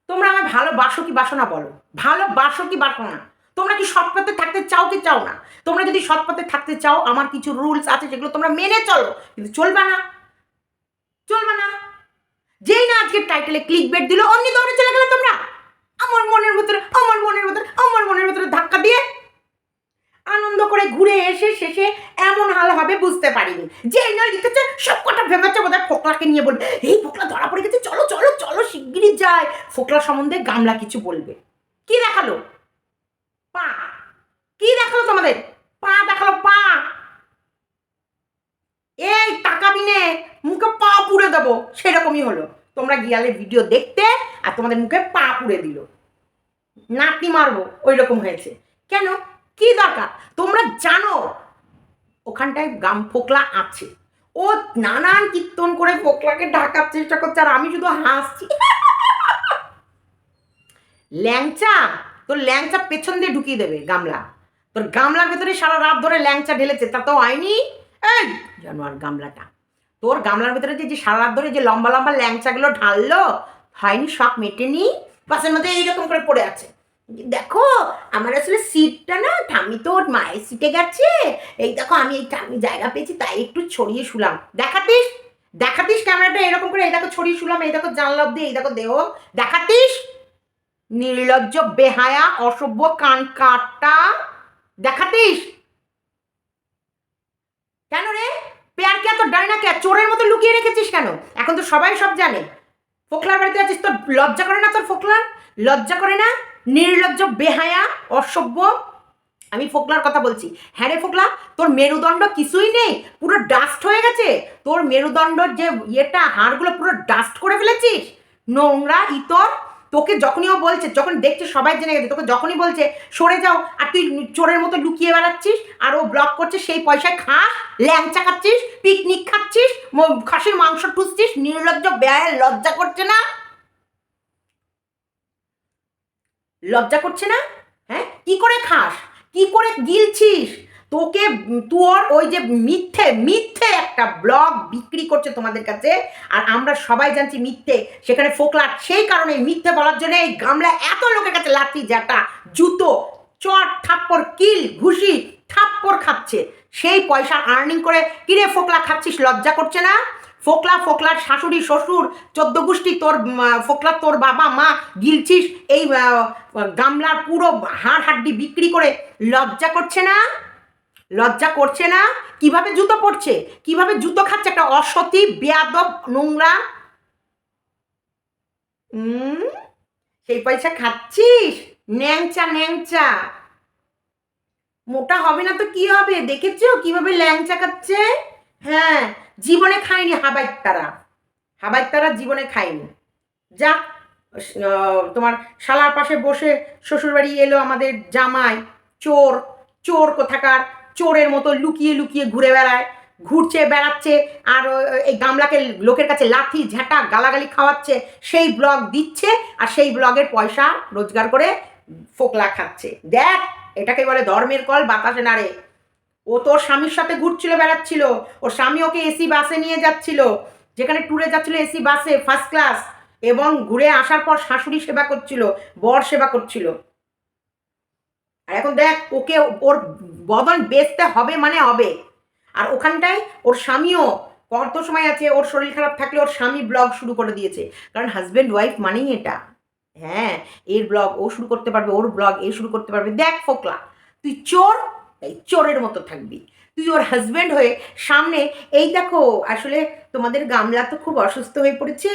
তোমরা আমায় ভালোবাসো কি বাসো না বলো, ভালোবাসো কি বাসো না? তোমরা কি সৎ পথে থাকতে চাও কি চাও না? তোমরা যদি সৎ পথে থাকতে চাও, আমার কিছু রুলস আছে যেগুলো তোমরা মেনে চলো, কিন্তু চলবে না, চলবে না। যেই না আজকে টাইটেলে ক্লিক বেট দিল, অমনি দৌড়ে চলে গেলে তোমরা আমার মনের ভিতরে, আমার মনের ভিতরে, আমার মনের ভিতরে ধাক্কা দিয়ে। আনন্দ করে ঘুরে এসে শেষে এমন হাল হবে বুঝতে পারিনি। যেই না লিখেছে সব কটা ভেবেছে বোধহয় ফোকলাকে নিয়ে বলবে, এই ফোকলা ধরা পড়ে গেছে, চলো চলো চলো শিগগিরই যায়। ফোকলা সম্বন্ধে গামলা কিছু বলবে। কি দেখালো? পা। কি দেখালো তোমাদের? পা দেখালো, পা। এই টাকা বিনে মুখে পা পুড়ে দেবো, সেরকমই হলো। তোমরা গিয়ালে ভিডিও দেখতে আর তোমাদের মুখে পা পুড়ে দিল, নাতি মারবো ওই রকম হয়েছে। কেন? কি দরকার? তোমরা জানো ওখানটায় ফোকলা আছে, ও নানান কীর্তন করে ফোকলাকে ঢাকার চেষ্টা করছে, আর আমি শুধু হাসছি। ল্যাংচা, তোর ল্যাংচা পেছন দিয়ে ঢুকিয়ে দেবে গামলা। তোর গামলার ভেতরে সারা রাত ধরে ল্যাংচা ঢেলেছে, তা তো হয়নি। এই জানোয়ার গামলাটা, তোর গামলার ভেতরে যে সারা রাত ধরে যে লম্বা লম্বা ল্যাংচাগুলো ঢাললো, হয়নি, শখ মেটেনি, বাসের মধ্যে এইরকম করে পড়ে আছে। দেখো আমার আসলে সিটটা না, ঠাম্মি তো ওর মায়ের সিটে গেছে, এই দেখো আমি এই ঠাম্মি জায়গা পেয়েছি তাই একটু ছড়িয়ে শুলাম। দেখাতিস, দেখাতিস ক্যামেরাটা এরকম করে, এই দেখো ছড়িয়ে শুলাম, এই দেখো জানলা অব্দি, এই দেখো দেহ, দেখাতিস। নির্লজ্জ, বেহায়া, অসভ্য, কান কাটা, দেখাতিস। কেন রে? পেয়ার কে, তোর ডাইনা কে চোরের মতো লুকিয়ে রেখেছিস কেন? এখন তো সবাই সব জানে ফোকলার বাড়িতে আছিস, তোর লজ্জা করে না? তোর ফোকলার লজ্জা করে না? নির্লজ্জ, বেহায়া, অসভ্য। আমি ফোকলার কথা বলছি। হ্যাঁ রে ফোকলা, তোর মেরুদণ্ড কিছুই নেই, পুরো ডাস্ট হয়ে গেছে। তোর মেরুদণ্ডর যে ইয়েটা, হাড়গুলো পুরো ডাস্ট করে ফেলেছিস, নোংরা ইতর। তোকে যখনই ও বলছে, যখন দেখছে সবাই জেনে গেছে, তোকে যখনই বলছে সরে যাও, আর তুই চোরের মতো লুকিয়ে বেড়াচ্ছিস, আর ও ব্লক করছে, সেই পয়সায় খাস, ল্যাংচা খাচ্ছিস, পিকনিক খাচ্ছিস, খাসির মাংস টুসছিস। নির্লজ্জ, ব্যয়, লজ্জা করছে না? লজ্জা করছে না? হ্যাঁ, কি করে খাস, কি করে গিলছিস? তোকে, তোর ওই যে মিথ্যে মিথ্যে একটা ব্লগ বিক্রি করছে তোমাদের কাছে, আর আমরা সবাই জানছি মিথ্যে। সেখানে ফোকলা সেই কারণে মিথ্যে বলার জন্য এই গামলা এত লোকের কাছে লাঠি জ্যাটা জুতো চট থাপ্পড় কিল ঘুষি থাপ্পড় খাচ্ছে, সেই পয়সা আর্নিং করে। কিরে ফোকলা খাচ্ছিস, লজ্জা করছে না? ফোকলা, ফোকলার শাশুড়ি শ্বশুর 14 গোষ্ঠী, তোর ফোকলা, তোর বাবা মা গিলছিস এই গামলার পুরো হাড় হাড্ডি বিক্রি করে। লজ্জা করছে না? লজ্জা করছে না? কিভাবে জুতো পড়ছে, কিভাবে জুতো খাচ্ছে একটা অসতী বেয়াদব নোংরা। সেই পয়সা খাচ্ছিস? ন্যাংচা ন্যাংচা, মোটা হবে না তো কি হবে? দেখেছো কিভাবে ল্যাংচা খাচ্ছে? হ্যাঁ, জীবনে খায়নি হাবাইত তারা, হাবাইত তারা জীবনে খায়নি। যাক, তোমার শালার পাশে বসে শ্বশুরবাড়ি এলো আমাদের জামাই, চোর, চোর কোথাকার, চোরের মতো লুকিয়ে লুকিয়ে ঘুরে বেড়ায়, ঘুরছে বেড়াচ্ছে, আর এই গামলাকে লোকের কাছে লাথি ঝাঁটা গালাগালি খাওয়াচ্ছে, সেই ব্লগ দিচ্ছে, আর সেই ব্লগের পয়সা রোজগার করে ফোকলা খাচ্ছে। দেখ, এটাকে বলে ধর্মের কল বাতাসে নাড়ে। ও তোর স্বামীর সাথে ঘুরছিল, বেড়াচ্ছিল, ওর স্বামী ওকে এসি বাসে নিয়ে যাচ্ছিল, যেখানে ট্যুরে যাচ্ছিল এসি বাসে ফার্স্ট ক্লাস, এবং ঘুরে আসার পর শাশুড়ি সেবা করছিল, বর সেবা করছিল। আর এখন দেখ, ওকে ওর বদন বেচতে হবে মানে হবে। আর ওখানটায় ওর স্বামীও কত সময় আছে, ওর শরীর খারাপ থাকলে ওর স্বামী ব্লগ শুরু করে দিয়েছে, কারণ হাজব্যান্ড ওয়াইফ মানেই এটা। হ্যাঁ, এর ব্লগ ও শুরু করতে পারবে, ওর ব্লগ এ শুরু করতে পারবে। দেখ ফোকলা, তুই চোর, তাই চোরের মতো থাকবি। তুই ওর হাজব্যান্ড হয়ে সামনে, এই দেখো আসলে তোমাদের গামলা তো খুব অসুস্থ হয়ে পড়েছে,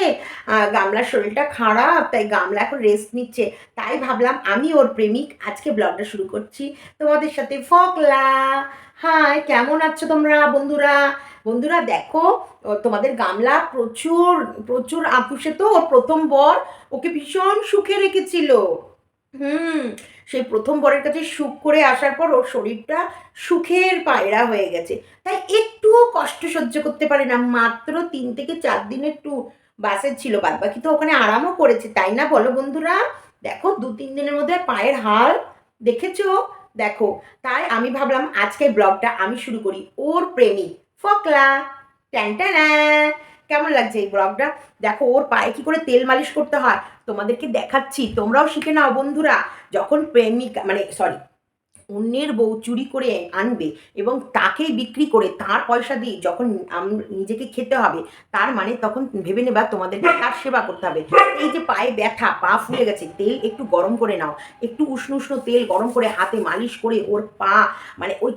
গামলার শরীরটা খারাপ, তাই গামলা এখন রেস্ট নিচ্ছে, তাই ভাবলাম আমি ওর প্রেমিক, আজকে ব্লগটা শুরু করছি তোমাদের সাথে। ফোকলা, হাই, কেমন আছো তোমরা বন্ধুরা? বন্ধুরা দেখো, তোমাদের গামলা প্রচুর প্রচুর আপুসে, তো ওর প্রথম বর ওকে ভীষণ সুখে রেখেছিল। সেই প্রথম বরের কাছে সুখ করে আসার পর ওর শরীরটা সুখের পায়রা হয়ে গেছে, তাই একটুও কষ্ট সহ্য করতে পারে না। মাত্র 3 থেকে 4 দিন একটু বাসে ছিল, বাদ বাকি তো ওখানে আরামও করেছে, তাই না বলো বন্ধুরা? দেখো 2-3 দিনের মধ্যে পায়ের হাল দেখেছো? দেখো, তাই আমি ভাবলাম আজকে ব্লগটা আমি শুরু করি ওর প্রেমিক ফোকলা। ট্যান ট্যান, কেমন লাগছে এই ব্লগটা? দেখো ওর পায়ে কি করে তেল মালিশ করতে হয় তোমাদেরকে দেখাচ্ছি, তোমরাও শিখে নাও বন্ধুরা। যখন প্রেমিকা মানে সরি অন্যের বউ চুরি করে আনবে এবং তাকেই বিক্রি করে তার পয়সা দিয়ে যখন নিজেকে খেতে হবে, তার মানে তখন ভেবে নেবা তোমাদেরকে তার সেবা করতে হবে। এই যে পায়ে ব্যথা, পা ফুলে গেছে, তেল একটু গরম করে নাও, একটু উষ্ণ উষ্ণ তেল গরম করে হাতে মালিশ করে ওর পা মানে ওই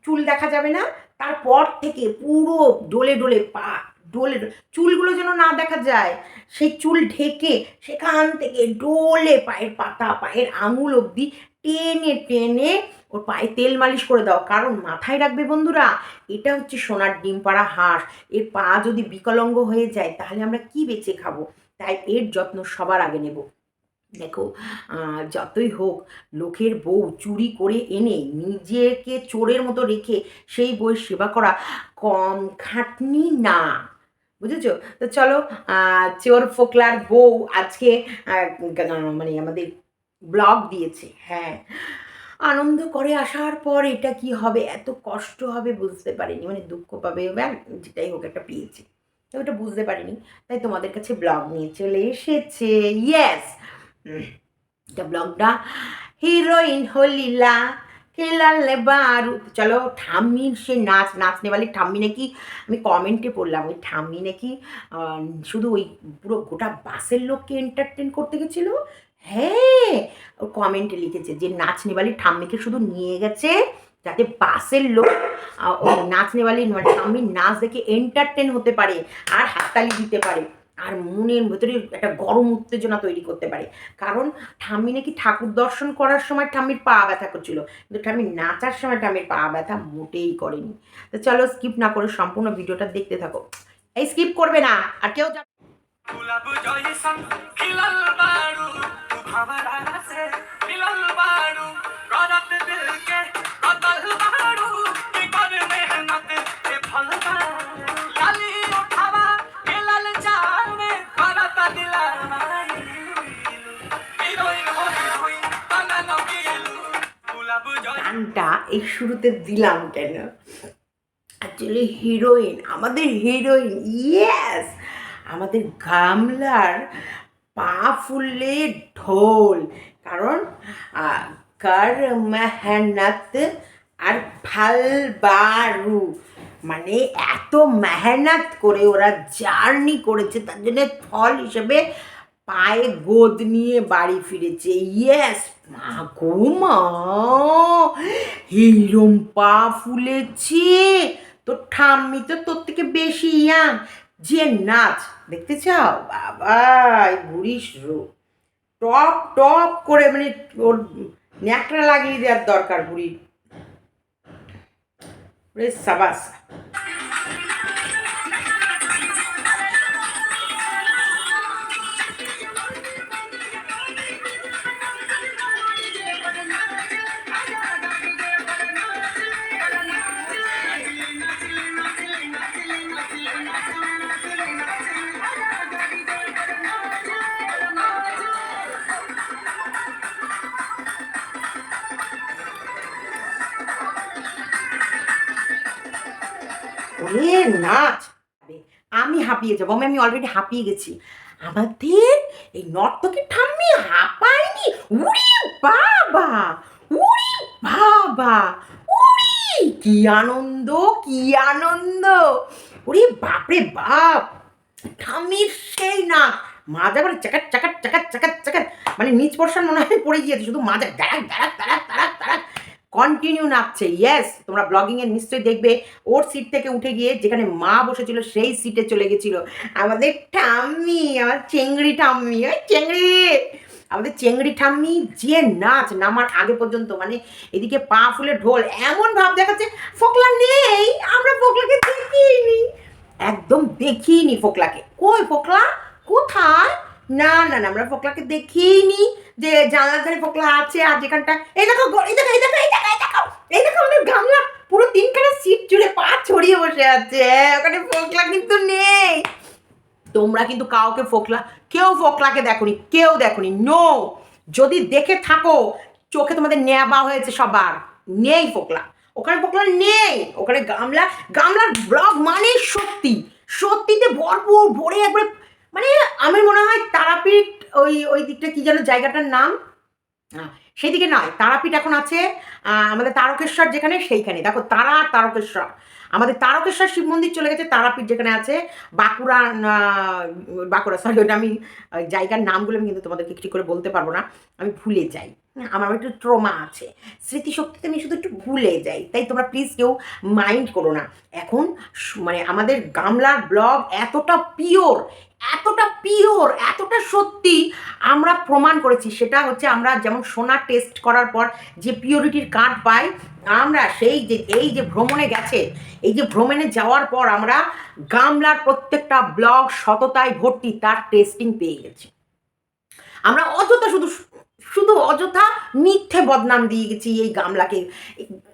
চুল দেখা যাবে না, তারপর থেকে পুরো ডোলে ডোলে পা ডোলে চুলগুলো যেন না দেখা যায়, সেই চুল ঢেকে সেখান থেকে ডোলে পায়ের পাতা পায়ের আঙুল অবধি টেনে টেনে ওর পায়ে তেল মালিশ করে দাও। কারণ মাথায় রাখবে বন্ধুরা, এটা হচ্ছে সোনার ডিম পাড়া হাঁস, এর পা যদি বিকলাঙ্গ হয়ে যায় তাহলে আমরা কি বেঁচে খাবো? তাই এর যত্ন সবার আগে নেব। দেখো যতই হোক লোকের বউ চুরি করে এনে নিজেকে চোরের মতো রেখে সেই বউয়ের সেবা করা কম খাটনি না, বুঝেছো? তো চলো, চোর ফোকলার বউ আজকে মানে আমাদের ব্লগ দিয়েছে। হ্যাঁ, আনন্দ করে আসার পর এটা কি হবে, এত কষ্ট হবে বুঝতে পারিনি, মানে দুঃখ পাবে যেটাই হোক একটা পেয়েছি, তো ওটা বুঝতে পারিনি, তাই তোমাদের কাছে ব্লগ নিয়ে চলে এসেছে। ইয়েস, এটা ব্লগটা হিরোইন হলিলা খেলালে বারু। চলো, ঠাম্মির সে নাচনে বালি ঠাম্মি নাকি, আমি কমেন্টে পড়লাম ওই ঠাম্মি নাকি শুধু ওই পুরো গোটা বাসের লোককে এন্টারটেন করতে গেছিলো। হ্যাঁ, ও কমেন্টে লিখেছে যে নাচনেওয়ালি ঠাম্মিকে শুধু নিয়ে গেছে যাতে বাসের লোক ওই নাচনেওয়ালি ঠাম্মির নাচ দেখে এন্টারটেন হতে পারে আর হাততালি দিতে পারে আর মনের ভেতরে একটা গরম উত্তেজনা তৈরি করতে পারে। কারণ ঠাম্মি নাকি ঠাকুর দর্শন করার সময় ঠাম্মির পা ব্যথা করছিল, কিন্তু ঠাম্মি নাচার সময় ঠাম্মির পা ব্যথা মোটেই করেনি। তো চলো, স্কিপ না করে সম্পূর্ণ ভিডিওটা দেখতে থাকো, এই স্কিপ করবে না আর কেউ। গানটা এই শুরুতে দিলাম কেন? অ্যাকচুয়ালি হিরোইন, আমাদের হিরোইন, ইয়েস, আমাদের গামলার পা ফুললে ঢোল। কারণ কর মেহনত আর ফল বারু, মানে এত মেহনত করে ওরা জার্নি করেছে, তার জন্য ফল হিসেবে পায়ে গোদ নিয়ে বাড়ি ফিরেছে। ইয়েস, মা গো মা, এইরম পা ফুলেছে, তোর ঠাম্মি তো তোর থেকে বেশি ইয়াং, যে নাচ দেখতে চাও বাবা, এই বুড়িস টপ টপ করে মানে ওর ন্যাকড়া লাগিয়ে দেওয়ার দরকার বুড়ির। সাবাস। ওরে নাচ, আমি হাঁপিয়ে যাবো, আমি অলরেডি হাঁপিয়ে গেছি। আমাদের এই নর্তকী ঠাম্মি হাঁপায়নি? উড়ি বাবা, উড়ি বাবা, উড়ি কি আনন্দ, কি আনন্দ, উড়ি বাপরে বাপ, ঠাম্মির সেই নাচ, মাজা করে চাকাট চাকাট চাকাট চাকাট চাকাট, মানে নিচ পর্ষণ মনে হয় পড়ে গিয়েছে, শুধু মাজা দাঁড়াক দাঁড়াক দাঁড়াক দাঁড়াক দাঁড়াক কন্টিনিউ নাচছে। ইয়েস, তোমরা ব্লগিংয়ে নিশ্চয়ই দেখবে ওর সিট থেকে উঠে গিয়ে যেখানে মা বসেছিল সেই সিটে চলে গেছিলো আমাদের ঠাম্মি, আমার চেংড়ি ঠাম্মি, ওই চেংড়ি, আমাদের চেংড়ি ঠাম্মি যে নাচ নামার আগে পর্যন্ত, মানে এদিকে পা ফুলে ঢোল, এমন ভাব দেখাচ্ছে ফোকলা নেই, আমরা ফোকলাকে দেখিনি, একদম দেখিনি ফোকলাকে। কই ফোকলা কোথায়? না না না, আমরা ফোকলাকে দেখিনি, যে জানলার ধারে ফোকলা আছে আর যেখানটা, এই দেখো এই দেখো এই দেখো এই দেখো এই দেখো এই দেখো আমাদের গামলা পুরো তিনখানা সিট জুড়ে পা ছড়িয়ে বসে আছে, ওখানে ফোকলা কিন্তু নেই। তোমরা কিন্তু কাউকে কেউ ফোকলাকে দেখোনি, কেউ দেখোনি, নো, যদি দেখে থাকো চোখে তোমাদের নেবা হয়েছে সবার, নেই ফোকলা, ওখানে ফোকলা নেই, ওখানে গামলার ব্লগ মানে সত্যি, সত্যিতে ভরপুর ভরে একবার, মানে আমার মনে হয় তারাপীঠ ওই ওই দিকটা কি যেন জায়গাটার নাম, সেদিকে নয়, তারাপীঠ এখন আছে আমাদের তারকেশ্বর যেখানে, সেইখানে দেখো তারা আর তারকেশ্বর, আমাদের তারকেশ্বর শিব মন্দির চলে গেছে, তারাপীঠ যেখানে আছে বাঁকুড়া, বাঁকুড়া সরি, ওটা আমি জায়গার নামগুলো আমি কিন্তু তোমাদেরকে ঠিক করে বলতে পারবো না, আমি ভুলে যাই, আমার একটু ট্রমা আছে, স্মৃতিশক্তিতে আমি শুধু একটু ভুলে যাই, তাই তোমরা প্লিজ কেউ মাইন্ড করো না। এখন মানে আমাদের গামলার ব্লগ এতটা পিওর, এতটা পিওর, এতটা সত্যি আমরা প্রমাণ করেছি, সেটা হচ্ছে আমরা যেমন সোনা টেস্ট করার পর যে পিওরিটির কার্ড পাই, আমরা সেই যে এই যে ভ্রমণে গেছে, এই যে ভ্রমণে যাওয়ার পর আমরা গামলার প্রত্যেকটা ব্লগ সততায় ভর্তি, তার টেস্টিং পেয়ে গেছি। আমরা অযথা শুধু শুধু অযথা মিথ্যে বদনাম দিয়ে গেছি এই গামলাকে।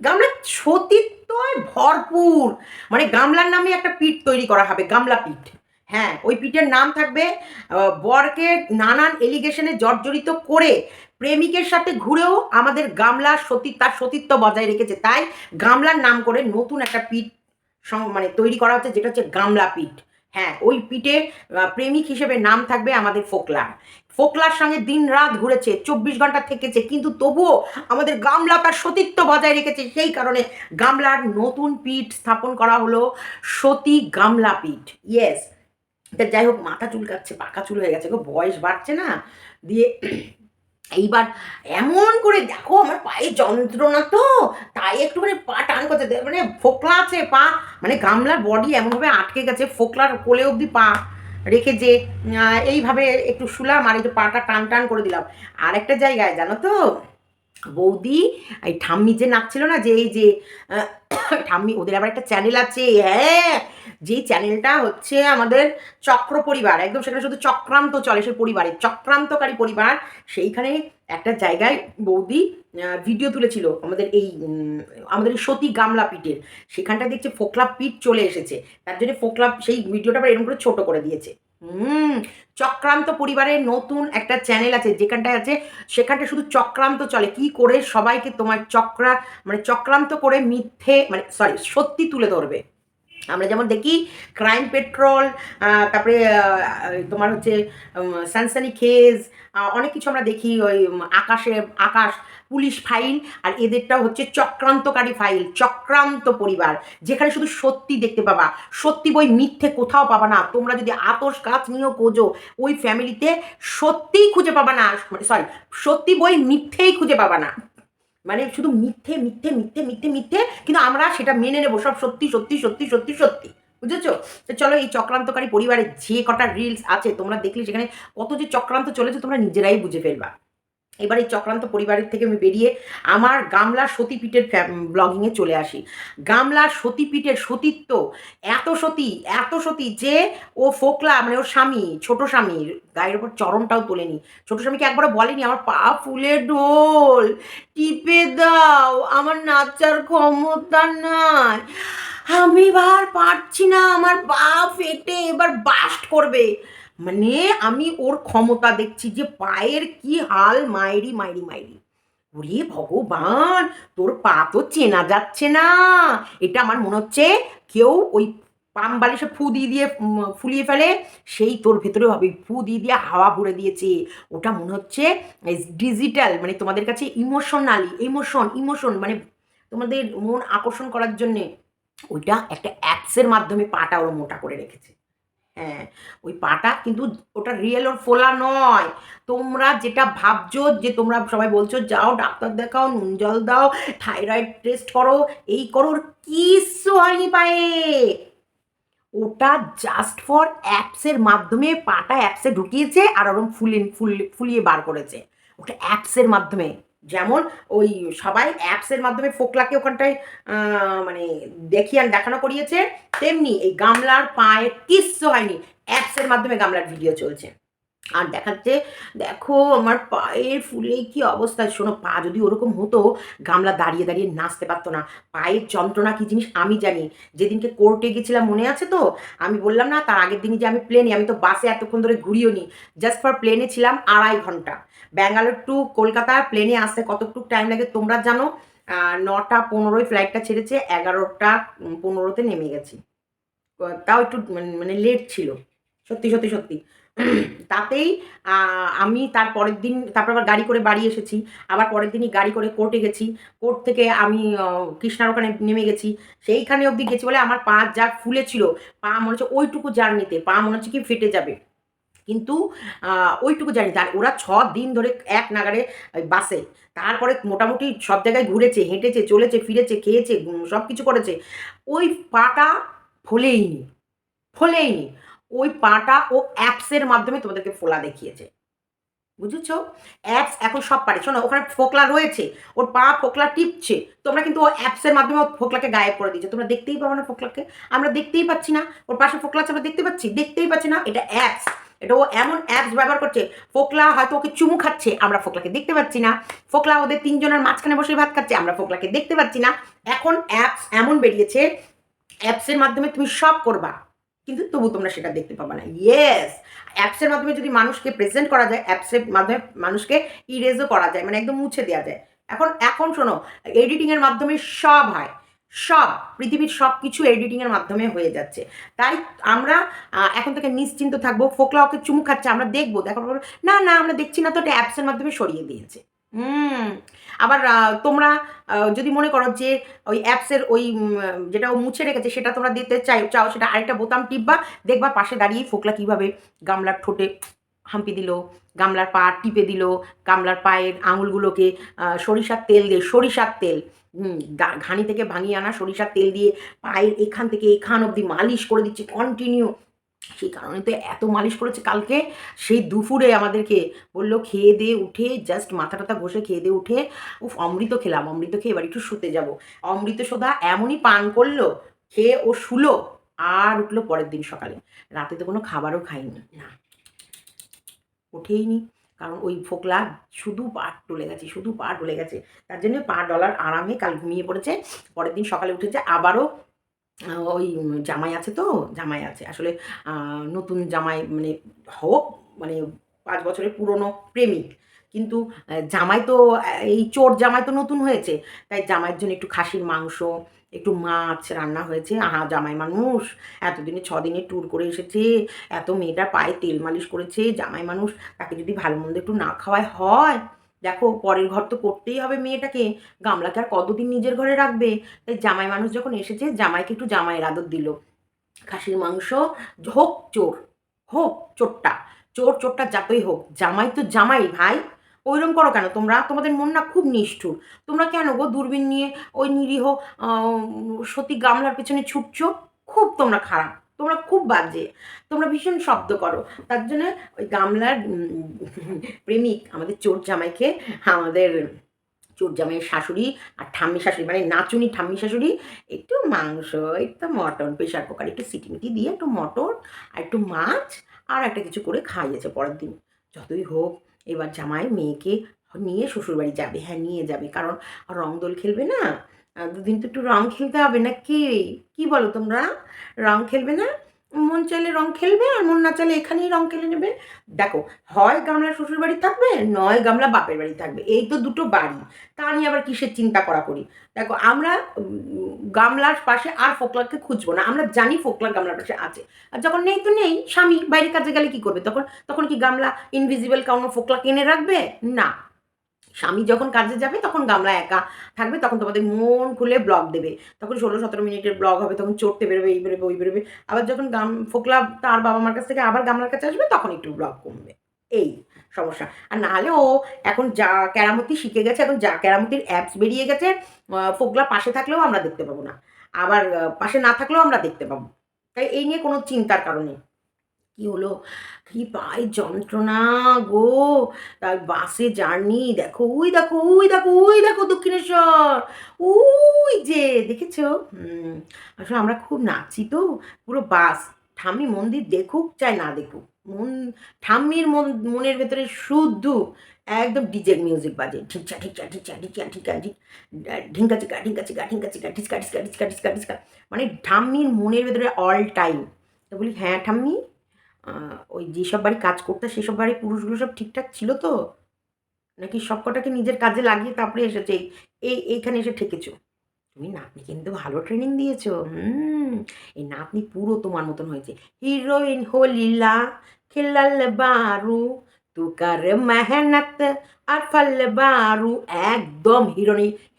গামলার সতীত্বয় ভরপুর, মানে গামলার নামে একটা পিঠ তৈরি করা হবে, গামলা পিঠ। হ্যাঁ, ওই পিঠের নাম থাকবে বরকে নানান এলিগেশনে জর্জরিত করে প্রেমিকের সাথে ঘুরেও আমাদের গামলার তার সতীত্ব বজায় রেখেছে, তাই গামলার নাম করে নতুন একটা পিঠ মানে তৈরি করা হচ্ছে, যেটা হচ্ছে গামলা পিঠ। হ্যাঁ, ওই পিঠে প্রেমিক হিসেবে নাম থাকবে আমাদের ফোকলা। ফোকলার সঙ্গে দিন রাত ঘুরেছে, 24 ঘন্টা থেকেছে, কিন্তু তবুও আমাদের গামলা তার সতীত্ব বজায় রেখেছে, সেই কারণে গামলার নতুন পিঠ স্থাপন করা হলো সতী গামলা পিঠ। ইয়েস, এটা যাই হোক, মাথা চুলকাচ্ছে, পাকা চুল হয়ে গেছে গো, বয়স বাড়ছে না, দিয়ে এইবার এমন করে দেখো আমার পায়ে যন্ত্রণা তো, তাই একটুখানি পা টান করতে, মানে ফোকলা আছে পা, মানে গামলার বডি এমনভাবে আটকে গেছে, ফোকলার কোলে অবধি পা রেখে যে এইভাবে একটু শুলাম, আর এই যে পাটা টান টান করে দিলাম। আর একটা জায়গায় জানো তো বৌদি, এই ঠাম্মি যে নাচছিল না, যে এই যে ঠাম্মি, ওদের আবার একটা চ্যানেল আছে, হ্যাঁ, যেই চ্যানেলটা হচ্ছে আমাদের চক্র পরিবার, একদম সেখানে শুধু চক্রান্ত চলে, সেই পরিবারের চক্রান্তকারী পরিবার, সেইখানে একটা জায়গায় বৌদি ভিডিও তুলেছিল আমাদের এই আমাদের এই সতী গামলা পিঠের, সেখানটায় দেখছে ফোকলা পিঠ চলে এসেছে, তার জন্য ফোকলা সেই ভিডিওটা আবার এরকম করে ছোট করে দিয়েছে। চক্রান্ত পরিবারের নতুন একটা চ্যানেল আছে, যেখানটায় আছে সেখানটা শুধু চক্রান্ত চলে, কি করে সবাইকে তোমার মানে চক্রান্ত করে মিথ্যে, মানে সরি, সত্যি তুলে ধরবে। আমরা যেমন দেখি ক্রাইম পেট্রোল, তারপরে তোমার হচ্ছে সানসানি খেজ, অনেক কিছু আমরা দেখি, ওই আকাশ পুলিশ ফাইল, আর এদেরটাও হচ্ছে চক্রান্তকারী ফাইল, চক্রান্ত পরিবার, যেখানে শুধু সত্যি দেখতে পাবা, সত্যি বই মিথ্যে কোথাও পাবা না। তোমরা যদি আতস কাজ নিয়েও খোঁজো, ওই ফ্যামিলিতে সত্যিই খুঁজে পাবা না, সরি, সত্যি বই মিথ্যেই খুঁজে পাবা না, মানে শুধু মিথ্যে মিথ্যে মিথ্যে মিথ্যে মিথ্যে, কিন্তু আমরা সেটা মেনে নেবো সব সত্যি সত্যি সত্যি সত্যি সত্যি, বুঝেছো? তো চলো, এই চক্রান্তকারী পরিবারে যে কটা রিলস আছে তোমরা দেখলে সেখানে কত যে চক্রান্ত চলেছে তোমরা নিজেরাই বুঝে ফেলবা। এবার এই চক্রান্ত পরিবারের থেকে আমি বেরিয়ে আমার গামলার সতীপীঠের ব্লগিংয়ে চলে আসি। গামলার সতীপীঠের সতীত্ব এত সতী যে ও ফোকলা, মানে ওর স্বামী, ছোট স্বামীর গায়ের ওপর চরণটাও তোলেনি, ছোট স্বামীকে একবারও বলেনি আমার পা ফুলে ঢোল, টিপে দাও, আমার নাচার ক্ষমতা নাই, আমি এবার পারছি না, আমার পা ফেটে এবার বাস্ট করবে, মানে আমি ওর ক্ষমতা দেখছি যে পায়ের কি হাল, মাইরি মাইরি মাইরি, ওরে ভগবান, তোর পা তো চেনা যাচ্ছে না, এটা আমার মনে হচ্ছে কেউ ওই পাম বালিশে ফু দিয়ে দিয়ে ফুলিয়ে ফেলে, সেই তোর ভেতরে হবে, ফু দিয়ে দিয়ে হাওয়া ভরে দিয়েছে, ওটা মনে হচ্ছে ডিজিটাল, মানে তোমাদের কাছে ইমোশন মানে তোমাদের মন আকর্ষণ করার জন্যে ওইটা একটা অ্যাপসের মাধ্যমে পাটা ওরা মোটা করে রেখেছে। হ্যাঁ, ওই পাটা কিন্তু ওটা রিয়েল, ওর ফোলা নয়। তোমরা যেটা ভাবছো, যে তোমরা সবাই বলছো যাও ডাক্তার দেখাও, নুন জল দাও, থাইরয়েড টেস্ট করো, এই করো, ওর কিচ্ছু হয়নি পায়ে, ওটা জাস্ট ফর অ্যাপসের মাধ্যমে পাটা অ্যাপসে ঢুকিয়েছে আর ওরকম ফুলিয়ে বার করেছে, ওটা অ্যাপসের মাধ্যমে, যেমন ওই সবাই অ্যাপসের মাধ্যমে ফোকলাকে ওখানটায় মানে দেখানো করিয়েছে, তেমনি এই গামলার পায়ে কিচ্ছু হয়নি, অ্যাপসের মাধ্যমে গামলার ভিডিও চলছে আর দেখাচ্ছে দেখো আমার পায়ের ফুলে কি অবস্থা। শোনো, পা যদি ওরকম হতো গামলা দাঁড়িয়ে দাঁড়িয়ে নাচতে পারতো না, পায়ের যন্ত্রণা কি জিনিস আমি জানি। যেদিনকে কোর্টে গেছিলাম মনে আছে তো, আমি বললাম না তার আগের দিনই যে আমি প্লেনে, আমি তো বাসে এতক্ষণ ধরে ঘুরিও নি, জাস্ট ফর প্লেনে ছিলাম 2.5 ঘন্টা, ব্যাঙ্গালোর টু কলকাতা প্লেনে আসতে কতটুকু টাইম লাগে তোমরা জানো, 9টা 15 ফ্লাইটটা ছেড়েছে, 11টা 15-তে নেমে গেছি, তাও একটু মানে লেট ছিল, সত্যি সত্যি সত্যি। তাতেই আমি তার পরের দিন তারপর আবার গাড়ি করে বাড়ি এসেছি। আবার পরের দিনই গাড়ি করে কোর্টে গেছি। কোর্ট থেকে আমি কৃষ্ণার ওখানে নেমে গেছি। সেইখানে অবধি গেছি বলে আমার পা যা ফুলেছিল, পা মনে হচ্ছে ওইটুকু জার্নিতে পা মনে হচ্ছে কি ফেটে যাবে। কিন্তু ওইটুকু জানি। আর ওরা ৬ দিন ধরে এক নাগাড়ে বাসে। তারপরে মোটামুটি সব জায়গায় ঘুরেছে, হেঁটেছে, চলেছে, ফিরেছে, খেয়েছে, সব কিছু করেছে। ওই পাটা ফোলেইনি, ফোলেইনি। ওই পাটা ও অ্যাপসের মাধ্যমে তোমাদেরকে ফোলা দেখিয়েছে। বুঝেছো? অ্যাপস এখন সব পারে। শোনো ওখানে ফোকলা রয়েছে। ওর পা ফোকলা টিপছে। তোমরা কিন্তু ও অ্যাপসের মাধ্যমে ওর ফোকলাকে গায়েব করে দিয়েছো। তোমরা দেখতেই পাবে না ফোকলাকে। আমরা দেখতেই পাচ্ছি না। ওর পাশে ফোকলা আছে আমরা দেখতে পাচ্ছি? দেখতেই পাচ্ছি না। এটা অ্যাপস। এটা ও এমন অ্যাপস ব্যবহার করছে। ফোকলা হয়তো ওকে চুমু খাচ্ছে। আমরা ফোকলাকে দেখতে পাচ্ছি না। ফোকলা ওদের ৩ জনের মাঝখানে বসে ভাত খাচ্ছে। আমরা ফোকলাকে দেখতে পাচ্ছি না। এখন অ্যাপস এমন বেরিয়েছে, অ্যাপসের মাধ্যমে তুমি সব করবা। কিন্তু তবু তোমরা সেটা দেখতে পাবা না। ইয়েস! অ্যাপসের মাধ্যমে যদি মানুষকে প্রেজেন্ট করা যায়, অ্যাপসের মাধ্যমে মানুষকে ইরেজও করা যায়। মানে একদম মুছে দেওয়া যায়। এখন এখন শোনো, এডিটিং এর মাধ্যমে সব হয়। সব, পৃথিবীর সবকিছু এডিটিং এর মাধ্যমে হয়ে যাচ্ছে। তাই আমরা এখন থেকে নিশ্চিন্ত থাকবো। ফোকলা ওকে চুমু খাচ্ছে, আমরা দেখবো। দেখার পর না, না আমরা দেখছি না তো, এটা অ্যাপসের মাধ্যমে সরিয়ে দিয়েছে। হুম। আবার তোমরা যদি মনে করো যে ওই অ্যাপসের ওই যেটা ও মুছে রেখেছে সেটা তোমরা দিতে চাও, সেটা আরেকটা বোতাম টিপবা, দেখবা পাশে দাঁড়িয়ে ফোকলা কীভাবে গামলার ঠোঁটে হাম্পি দিল, গামলার পা টিপে দিল, গামলার পায়ের আঙুলগুলোকে সরিষার তেল দিয়ে, সরিষার তেল, ঘানি থেকে ভাঙিয়ে আনা সরিষার তেল দিয়ে পায়ের এখান থেকে এখান অবধি মালিশ করে দিচ্ছে কন্টিনিউ। সেই কারণে তো এত মালিশ করেছে কালকে। সেই দুপুরে আমাদেরকে বলল খেয়ে দিয়ে উঠে জাস্ট মাথা টাথা ঘষে খেয়ে দিয়ে উঠে উফ অমৃত খেলাম, অমৃত খেয়ে এবার একটু শুতে যাব। অমৃত সোধা এমনই পান করলো, খেয়ে ও শুলো, আর উঠলো পরের দিন সকালে। রাতে তো কোনো খাবারও খাইনি, না ওঠেইনি। কারণ ওই ফোকলা শুধু পা ডলে গেছে, শুধু পা ডলে গেছে। তার জন্য পা ডলার আরামে কাল ঘুমিয়ে পড়েছে। পরের দিন সকালে উঠেছে আবারও ওই জামাই আছে তো, জামাই আছে। আসলে নতুন জামাই মানে হোক মানে ৫ বছরের পুরনো প্রেমিক। কিন্তু জামাই তো এই চোর জামাই তো নতুন হয়েছে। তাই জামাইয়ের জন্য একটু খাসির মাংস, একটু মাছ রান্না হয়েছে। আহা! জামাই মানুষ এতদিনে ৬ দিনের ট্যুর করে এসেছে। এত মেয়েটার পায়ে তেল মালিশ করেছে। জামাই মানুষ, তাকে যদি ভালো-মন্দ একটু না খাওয়ায় হয়? দেখো পরের ঘর তো করতেই হবে মেয়েটাকে। গামলাকে আর কতদিন নিজের ঘরে রাখবে? তাই জামাই মানুষ যখন এসেছে জামাইকে একটু জামাইয়ের আদর দিল। খাসির মাংস হোক চোর, হোক চোরটা, চোরটা যতই হোক, জামাই তো জামাই ভাই। ওইরকম করো কেন তোমরা? তোমাদের মন না খুব নিষ্ঠুর। তোমরা কেন গো দূরবীন নিয়ে ওই নিরীহ সতী গামলার পেছনে ছুটছো? খুব তোমরা খারাপ। তোমরা খুব বাজে। তোমরা ভীষণ শব্দ করো। তার জন্য ওই গামলার প্রেমিক আমাদের চোর জামাইকে, আমাদের চোর জামাইয়ের শাশুড়ি আর ঠাম্মি শাশুড়ি মানে নাচুনি ঠাম্মি শাশুড়ি একটু মাংস, একটু মটন প্রেশার কুকারে একটু সিটি-মিটি দিয়ে একটু মটন আর একটু মাছ আর একটা কিছু করে খাইয়েছে পরের দিন। যতই হোক এবার জামাই মেয়েকে নিয়ে শ্বশুরবাড়ি যাবে। হ্যাঁ, নিয়ে যাবে। কারণ রং-দোল খেলবে না? দুদিন তো একটু রং খেলতে হবে নাকি? কি বলো তোমরা? রং খেলবে না? মন চাইলে রং খেলবে আর মন না চাইলে এখানেই রং খেলে নেবে। দেখো, হয় গামলা শ্বশুরবাড়ি থাকবে, নয় গামলা বাপের বাড়ি থাকবে। এই তো দুটো বাড়ি। তা নিয়ে আবার কিসের চিন্তা করি? দেখো আমরা গামলার পাশে আর ফোকলাকে খুঁজবো না। আমরা জানি ফোকলা গামলার পাশে আছে। আর যখন নেই তো নেই। স্বামী বাইরে কাজে গেলে কি করবে তখন? তখন কি গামলা ইনভিজিবল কোনো ফোকলাকে এনে রাখবে? না। স্বামী যখন কাজে যাবে তখন গামলা একা থাকবে, তখন তোমাদের মন খুলে ব্লগ দেবে। তখন ১৬-১৭ মিনিটের ব্লগ হবে, তখন চড়তে বেরোবে, এই বেরোবে, ওই বেরোবে। আবার যখন ফোকলা তার বাবা-মার কাছ থেকে আবার গামলার কাছে আসবে তখন একটু ব্লগ কমবে। এই সমস্যা। আর না হলে ও এখন যা কেরামতি শিখে গেছে, এখন যা কেরামতির অ্যাপস বেরিয়ে গেছে, ফোকলা পাশে থাকলেও আমরা দেখতে পাবো না। আবার পাশে না থাকলেও আমরা দেখতে পাবো। তাই এই নিয়ে কোনো চিন্তার কারণ নেই। কি হলো? কি পায়ের যন্ত্রণা গো! তার বাসে জার্নি দেখো, ওই দেখো, ওই দেখো, ওই দেখো দক্ষিণেশ্বর। ওই যে দেখেছো? আসলে আমরা খুব নাচছি তো, পুরো বাস। ঠাম্মি মন্দির দেখুক চাই না দেখুক। ঠাম্মির মনের ভেতরে শুদ্ধ একদম ডিজে মিউজিক বাজে। ঢিঁচা, ঢিঁচা, ঢিঁচা, ঢিঁচা, ঢিঁচা, ঢিঙ্কা চিকা, ঢিঙ্কা চিকা, ঢিঙ্কা চিকা, ঢিচকা, ঢিচকা, ঢিচকা, ঢিচকা, ঢিচকা। মানে ঠাম্মির মনের ভেতরে অল টাইম। তো বলি, "হ্যাঁ ঠাম্মি, ওই যেসব বাড়ি কাজ করতে সেসব বাড়ির পুরুষগুলো সব ঠিকঠাক ছিল তো? নাকি সবকটাকে নিজের কাজে লাগিয়ে তারপরে এসেছে এইখানে এসে ঠেকেছো?" তুমি নাতনি কিন্তু ভালো ট্রেনিং দিয়েছো। এই নাতনি পুরো তোমার মতন হয়েছে। হিরোইন হো লীলা খিলাল বারু তুকার মেহনত আর ফল বারু, একদম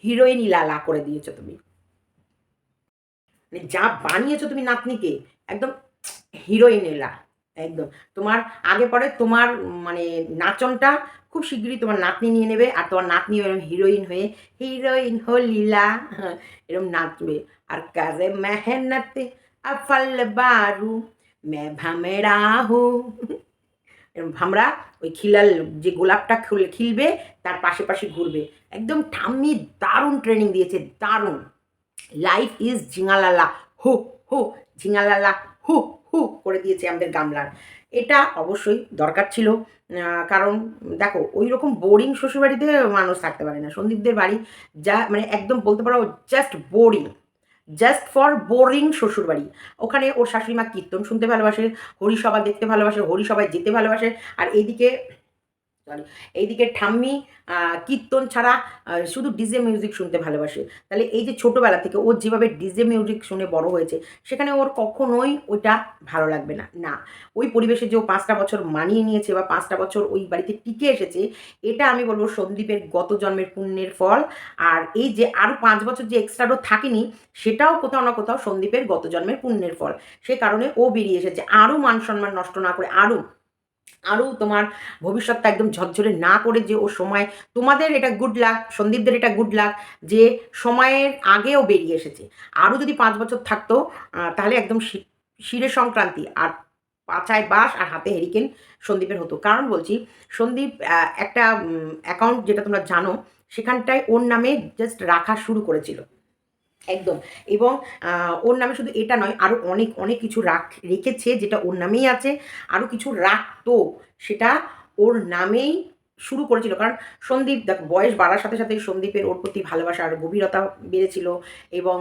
হিরোইনই লালা করে দিয়েছো তুমি। মানে যা বানিয়েছো তুমি নাতনিকে, একদম হিরোইন এলা একদম। তোমার আগে পরে তোমার মানে নাচনটা খুব শিগগিরই তোমার নাতনি নিয়ে নেবে, আর তোমার নাতনি এরকম হিরোইন হয়ে হিরোইন হো লীলা এরকম নাচবে। আর কাজে মেহনত আফল বারু মে ভামেরা হু, এরকম ভামরা ওই খিলাল যে গোলাপটা খিলবে তার পাশে পাশে ঘুরবে। একদম ঠাম্মি দারুণ ট্রেনিং দিয়েছে, দারুণ। লাইফ ইজ ঝিঙালালা হু হু, ঝিঙালালা হু হু করে দিয়েছে আমাদের গামলার। এটা অবশ্যই দরকার ছিল, কারণ দেখো ওই রকম বোরিং শ্বশুরবাড়িতে মানুষ থাকতে পারে না। সন্দীপদের বাড়ি যা মানে একদম বলতে পারো just boring, just for boring শ্বশুরবাড়ি। ওখানে ওর শাশুড়িমা কীর্তন শুনতে ভালোবাসে, হরিসভা দেখতে ভালোবাসে, হরিসভায় যেতে ভালোবাসে, আর এইদিকে সরি এইদিকে ঠাম্মি কীর্তন ছাড়া শুধু ডিজে মিউজিক শুনতে ভালোবাসে। তাহলে এই যে ছোটোবেলা থেকে ও যেভাবে ডিজে মিউজিক শুনে বড় হয়েছে, সেখানে ওর কখনোই ওইটা ভালো লাগবে না। না, ওই পরিবেশে যে ও 5টা বছর মানিয়ে নিয়েছে বা 5টা বছর ওই বাড়িতে টিকে এসেছে, এটা আমি বলবো সন্দীপের গত জন্মের পুণ্যের ফল। আর এই যে আরও 5 বছর যে এক্সট্রারও থাকেনি, সেটাও কোথাও না কোথাও সন্দীপের গত জন্মের পুণ্যের ফল। সে কারণে ও বেরিয়ে এসেছে আরও মান সম্মান নষ্ট না করে, আরও তোমার ভবিষ্যৎটা একদম ঝরঝরে না করে, যে ও সময় তোমাদের এটা গুড লাক, সন্দীপদের এটা গুড লাক যে সময়ের আগেও বেরিয়ে এসেছে। আরও যদি 5 বছর থাকতো তাহলে একদম শিরে সংক্রান্তি আর পাছায় বাঁশ আর হাতে হেরিকেন সন্দীপের হতো। কারণ বলছি, সন্দীপ একটা অ্যাকাউন্ট যেটা তোমরা জানো, সেখানটায় ওর নামে জাস্ট রাখা শুরু করেছিল একদম। এবং ওর নামে শুধু এটা নয়, আরও অনেক অনেক কিছু রেখেছে যেটা ওর নামেই আছে। আরও কিছু রাখতো, সেটা ওর নামেই শুরু করেছিল। কারণ সন্দীপ দেখো বয়স বাড়ার সাথে সাথে সন্দীপের ওর প্রতি ভালোবাসা আর গভীরতা বেড়েছিল, এবং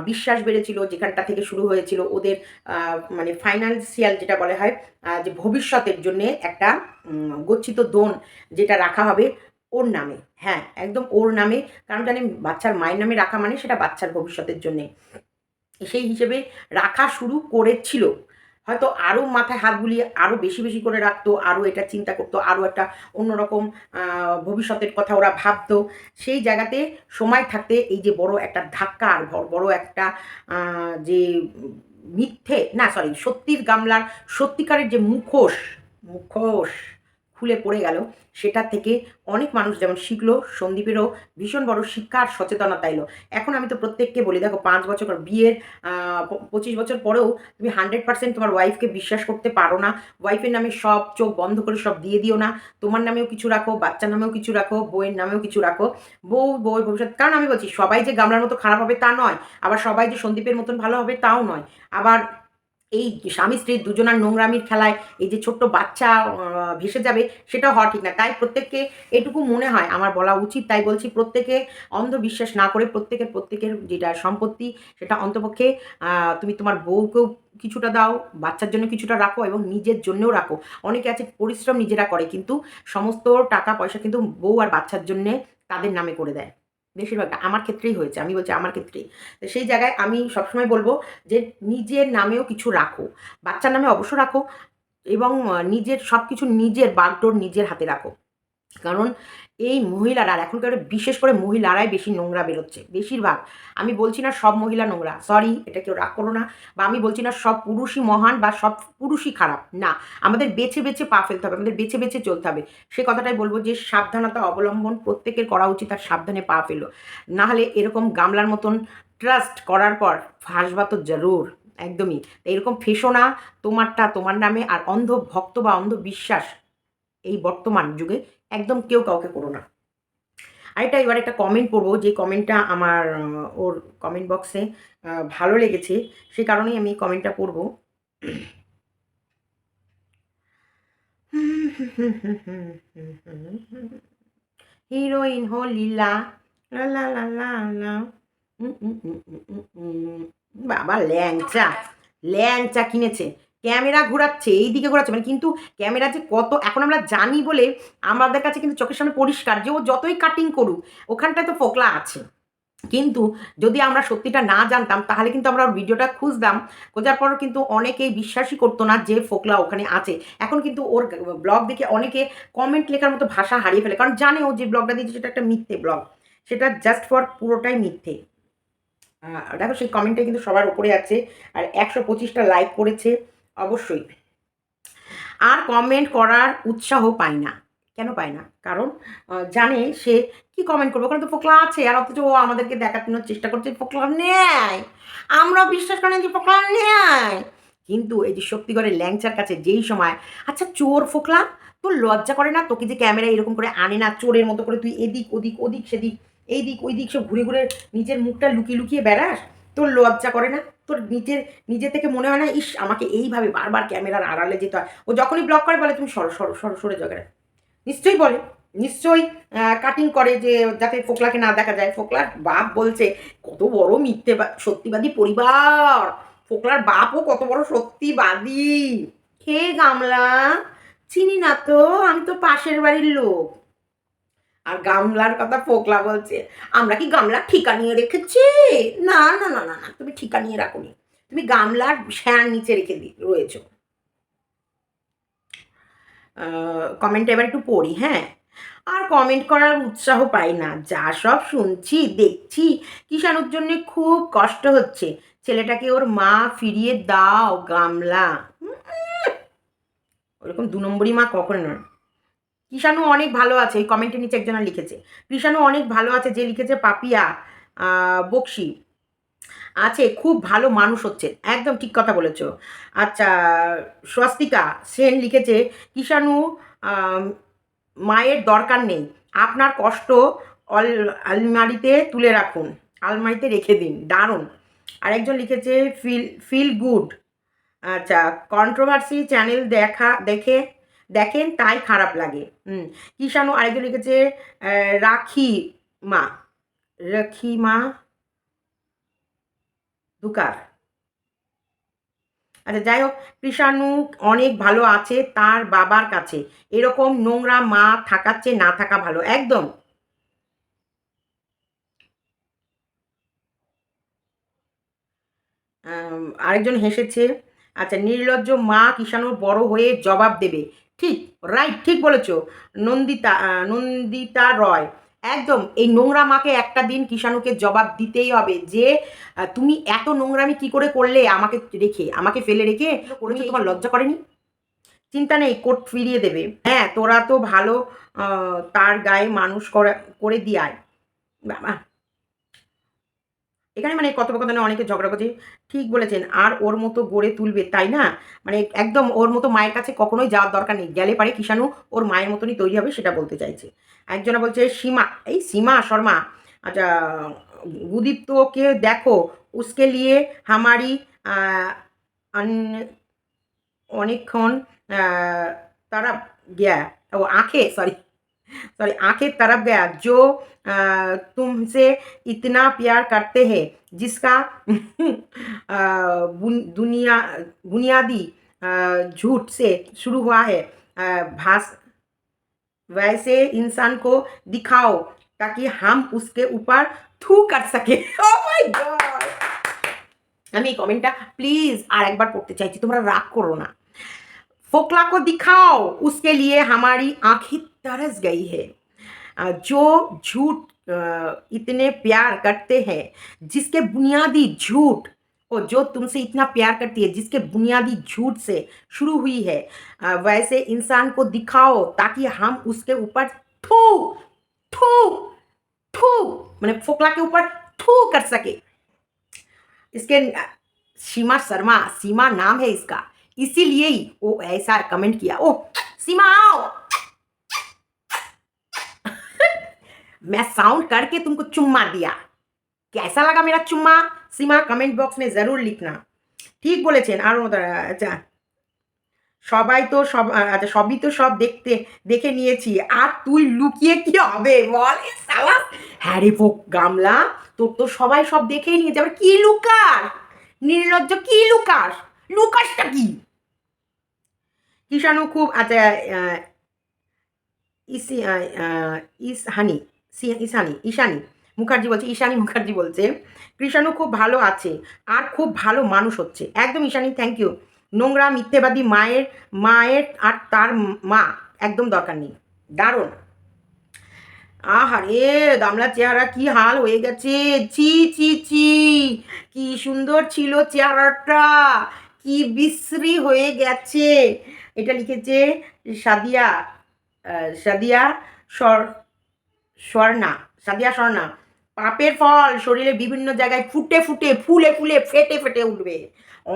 বিশ্বাস বেড়েছিল। যেখানটা থেকে শুরু হয়েছিল ওদের মানে ফাইন্যান্সিয়াল যেটা বলা হয়, যে ভবিষ্যতের জন্যে একটা গচ্ছিত দোন যেটা রাখা হবে ওর নামে। হ্যাঁ, একদম ওর নামে। কারণ জানি বাচ্চার মায়ের নামে রাখা মানে সেটা বাচ্চার ভবিষ্যতের জন্যে। সেই হিসেবে রাখা শুরু করেছিল। হয়তো আরও মাথায় হাত বুলিয়ে আরও বেশি বেশি করে রাখতো, আরও এটা চিন্তা করতো, আরও একটা অন্যরকম ভবিষ্যতের কথা ওরা ভাবতো। সেই জায়গাতে সময় থাকতে এই যে বড় একটা ধাক্কা আর বড় একটা যে মিথ্যে না সরি সত্যির গামলার সত্যিকারের যে মুখোশ খুলে পড়ে গেল, সেটা থেকে অনেক মানুষ যেমন শিখলো, সন্দীপেরও ভীষণ বড় শিক্ষা আর সচেতনতা এলো। এখন আমি তো প্রত্যেককে বলি, দেখো 5 বছর বিয়ের 25 বছর পরেও তুমি 100% তোমার ওয়াইফকে বিশ্বাস করতে পারো না। ওয়াইফের নামে সব চোখ বন্ধ করে সব দিয়ে দিও না। তোমার নামেও কিছু রাখো, বাচ্চার নামেও কিছু রাখো, বউয়ের নামেও কিছু রাখো। বউয়ের ভবিষ্যৎ, কারণ আমি বলছি সবাই যে গামলার মতো খারাপ হবে তা নয়, আবার সবাই যে সন্দীপের মতন ভালো হবে তাও নয়। আবার এই স্বামী স্ত্রীর দুজনার নোংরামির খেলায় এই যে ছোট্ট বাচ্চা ভেসে যাবে, সেটাও হওয়া ঠিক না। তাই প্রত্যেককে এটুকু মনে হয় আমার বলা উচিত, তাই বলছি, প্রত্যেকে অন্ধবিশ্বাস না করে প্রত্যেকের যেটা সম্পত্তি সেটা অন্তপক্ষে তুমি তোমার বউকেও কিছুটা দাও, বাচ্চার জন্য কিছুটা রাখো, এবং নিজের জন্যও রাখো। অনেকে আছে পরিশ্রম নিজেরা করে, কিন্তু সমস্ত টাকা পয়সা কিন্তু বউ আর বাচ্চার জন্যে তাদের নামে করে দেয়। বেশিরভাগটা আমার ক্ষেত্রেই হয়েছে, আমি বলছি আমার ক্ষেত্রেই। তো সেই জায়গায় আমি সবসময় বলবো যে নিজের নামেও কিছু রাখো, বাচ্চার নামে অবশ্য রাখো, এবং নিজের সব কিছু নিজের বাগডোর নিজের হাতে রাখো। কারণ এই মহিলারা, আর এখনকার বিশেষ করে মহিলারাই বেশি নোংরা বেরোচ্ছে বেশিরভাগ। আমি বলছি না সব মহিলা নোংরা, সরি, এটা কেউ রাগ করো না। বা আমি বলছি না সব পুরুষই মহান বা সব পুরুষই খারাপ, না। আমাদের বেছে বেছে পা ফেলতে হবে, আমাদের বেছে বেছে চলতে হবে। সে কথাটাই বলবো যে সাবধানতা অবলম্বন প্রত্যেকের করা উচিত, আর সাবধানে পা ফেলো। নাহলে এরকম গামলার মতন ট্রাস্ট করার পর ফাঁসবা তো জরুর, একদমই। এরকম ফেসো না তোমারটা তোমার নামে, আর অন্ধ ভক্ত বা অন্ধ বিশ্বাস এই বর্তমান যুগে একদম কেউ কাউকে করো না। আরেকটা এবার একটা কমেন্ট পড়বো, যে কমেন্টটা আমার ওর কমেন্ট বক্সে ভালো লেগেছে, সে কারণেই আমি এই কমেন্টটা পড়বো। হিরোইন হো লীলা লা লা লা লা লা বাবা ল্যাংচা কিনেছে, ক্যামেরা ঘোরাচ্ছে, এই দিকে ঘোরাচ্ছে মানে, কিন্তু ক্যামেরা যে কত এখন আমরা জানি বলে আমাদের কাছে কিন্তু চোখের সামনে পরিষ্কার যে ও যতই কাটিং করুক ওখানটায় তো ফোকলা আছে। কিন্তু যদি আমরা সত্যিটা না জানতাম তাহলে কিন্তু আমরা ওর ভিডিওটা খুঁজতাম। খোঁজার পরও কিন্তু অনেকেই বিশ্বাসই করতো না যে ফোকলা ওখানে আছে। এখন কিন্তু ওর ব্লগ দেখে অনেকে কমেন্ট লেখার মতো ভাষা হারিয়ে ফেলে। কারণ জানে ও যে ব্লগটা দিয়েছে সেটা একটা মিথ্যে ব্লগ। সেটা জাস্ট ফর পুরোটাই মিথ্যে। দেখো সেই কমেন্টটা কিন্তু সবার উপরে আছে। আর ১২৫টা লাইক করেছে অবশ্যই। আর কমেন্ট করার উৎসাহ পায় না। কেন পায় না? কারণ জানে সে কি কমেন্ট করবে? ওখানে তো ফোকলা আছে। আর অথচ ও আমাদেরকে দেখানোর চেষ্টা করছে ফোকলা নেয়। আমরাও বিশ্বাস করি না যে ফোকলা নেয়। কিন্তু এই যে শক্তিগড়ের ল্যাংচার কাছে যেই সময়, আচ্ছা চোর ফোকলা, তোর লজ্জা করে না? তোকে যে ক্যামেরায় এরকম করে আনে না, চোরের মতো করে তুই এদিক ওদিক, ওদিক সেদিক, এইদিক ওইদিক সব ঘুরে, ঘুরে নিজের মুখটা লুকিয়ে, লুকিয়ে বেড়াস? তোর লজ্জা করে না? তোর নিজে থেকে মনে হয় না, ইস আমাকে এইভাবে বারবার ক্যামেরার আড়ালে যেতে হয়? ও যখনই ব্লগ করে বলে তুমি সরো, সরো, সরো, সরে যাও। নিশ্চয়ই বলে, নিশ্চয়ই কাটিং করে যে যাতে ফোকলাকে না দেখা যায়। ফোকলার বাপ বলছে কত বড় মিথ্যে সত্যিবাদী পরিবার। ফোকলার বাপও কত বড় সত্যিবাদী। হে গামলা, চিনি না তো, আমি তো পাশের বাড়ির লোক। আর গামলার কথা ফোকলা বলছে আমরা কি গামলার ঠিকা নিয়ে রেখেছি? না না না না না, তুমি ঠিকা নিয়ে রাখোনি, তুমি গামলার শ্যান নিচে রেখে রয়েছো। কমেন্ট এবার একটু পড়ি, হ্যাঁ। আর কমেন্ট করার উৎসাহ পাই না। যা সব শুনছি দেখছি, কিষাণুর জন্য খুব কষ্ট হচ্ছে। ছেলেটাকে ওর মা ফিরিয়ে দাও গামলা। ওরকম ২ নম্বরই মা কখনো নয়। কৃষাণু অনেক ভালো আছে, এই কমেন্টের নিচে একজনা লিখেছে। কৃষাণু অনেক ভালো আছে, যে লিখেছে পাপিয়া বক্সি আছে, খুব ভালো মানুষ হচ্ছে। একদম ঠিক কথা বলেছ। আচ্ছা, স্বস্তিকা সেন লিখেছে কৃষাণু মায়ের দরকার নেই, আপনার কষ্ট আলমারিতে তুলে রাখুন, আলমারিতে রেখে দিন। দারুণ। আরেকজন লিখেছে ফিল ফিল গুড। আচ্ছা, কন্ট্রোভার্সি চ্যানেল দেখেন তাই খারাপ লাগে। কিষাণু আরেকজন লিখেছে রাখি মা, রাখি মা দুকার। আচ্ছা যাই হোক, কৃষাণু অনেক ভালো আছে তার বাবার কাছে। এরকম নোংরা মা থাকার চেয়ে না থাকা ভালো। একদম। আরেকজন হেসেছে। আচ্ছা, নির্লজ্জ মা কিষাণুর বড় হয়ে জবাব দেবে। ঠিক, রাইট, ঠিক বলেছ। নন্দিতা রয়। একদম, এই নোংরা মাকে একটা দিন কিষাণুকে জবাব দিতেই হবে যে তুমি এত নোংরামি কি করে করলে আমাকে রেখে, আমাকে ফেলে রেখে করেছো, তোমার লজ্জা করেনি? চিন্তা নেই, কোর্ট ফিরিয়ে দেবে। হ্যাঁ, তোরা তো ভালো তার গায়ে মানুষ করে দিয়ায়। বাবা! এখানে মানে কথোপকথনে অনেকে ঝগড়া করছে। ঠিক বলেছেন। আর ওর মতো গড়ে তুলবে, তাই না? মানে একদম ওর মতো মায়ের কাছে কখনোই যাওয়ার দরকার নেই। গেলে পারে কিষাণু ওর মায়ের মতনই তৈরি হবে, সেটা বলতে চাইছে। একজনা বলছে সীমা, এই সীমা শর্মা। আচ্ছা, গুদীপ্তকে দেখো, উসকে লিয়ে হামারি আ আন অনেকক্ষণ আ তারা গয়া ও आँखें सॉरी आंखें तरफ गया जो तुमसे इतना प्यार करते हैं जिसका दुनिया बुनियादी झूठ से शुरू हुआ है भास वैसे इंसान को दिखाओ ताकि हम उसके ऊपर थू कर सके ओ माय गॉड আমি এই কমেন্টটা প্লিজ আর একবার পড়তে চাইছি, তোমরা রাগ করো না। फोकला को दिखाओ उसके लिए हमारी आंखें तरस गई है जो झूठ इतने प्यार करते हैं जिसके बुनियादी झूठ और जो तुमसे इतना प्यार करती है जिसके बुनियादी झूठ से शुरू हुई है वैसे इंसान को दिखाओ ताकि हम उसके ऊपर थू थू थू मैंने फोकला के ऊपर थू कर सके। इसके सीमा शर्मा, सीमा नाम है इसका, इसीलिए ही वो ऐसा कमेंट किया। ओह सीमा आओ मैं साउंड करके तुमको चुम्मा दिया, कैसा लगा मेरा चुम्मा? सीमा कमेंट बॉक्स में ज़रूर लिखना। ঠিক বলেছেন। আর আচ্ছা, সবাই তো সব আচ্ছা সবই তো সব দেখে নিয়েছি, আর তুই লুকিয়ে কি হবে বল? এ শালা! হ্যাঁ রে গামলা, তোর তো সবাই সব দেখেই নিয়েছে, আবার কি লুকাস? নির্লজ্জ, কি লুকাস? লুকাসটা কি? কিষাণু খুব আচ্ছা ইসি ইসহানি ইসানি ঈশানি মুখার্জি বলছে, ঈশানী মুখার্জি বলছে কৃষাণু খুব ভালো আছে আর খুব ভালো মানুষ হচ্ছে। একদম ঈশানী, থ্যাংক ইউ। নোংরা মিথ্যেবাদী মায়ের মায়ের আর তার মা একদম দরকার নেই। দারুণ। আহারে গামলার চেহারা কি হাল হয়ে গেছে, ছি ছি ছি, কি সুন্দর ছিল চেহারাটা, কি বিশ্রী হয়ে গেছে। এটা লিখেছে সাদিয়া, সাদিয়া স্বর স্বর্ণা, সাদিয়া স্বর্ণা। পাপের ফল শরীরে বিভিন্ন জায়গায় ফুটে ফুটে ফুলে ফুলে ফেটে ফেটে উঠবে।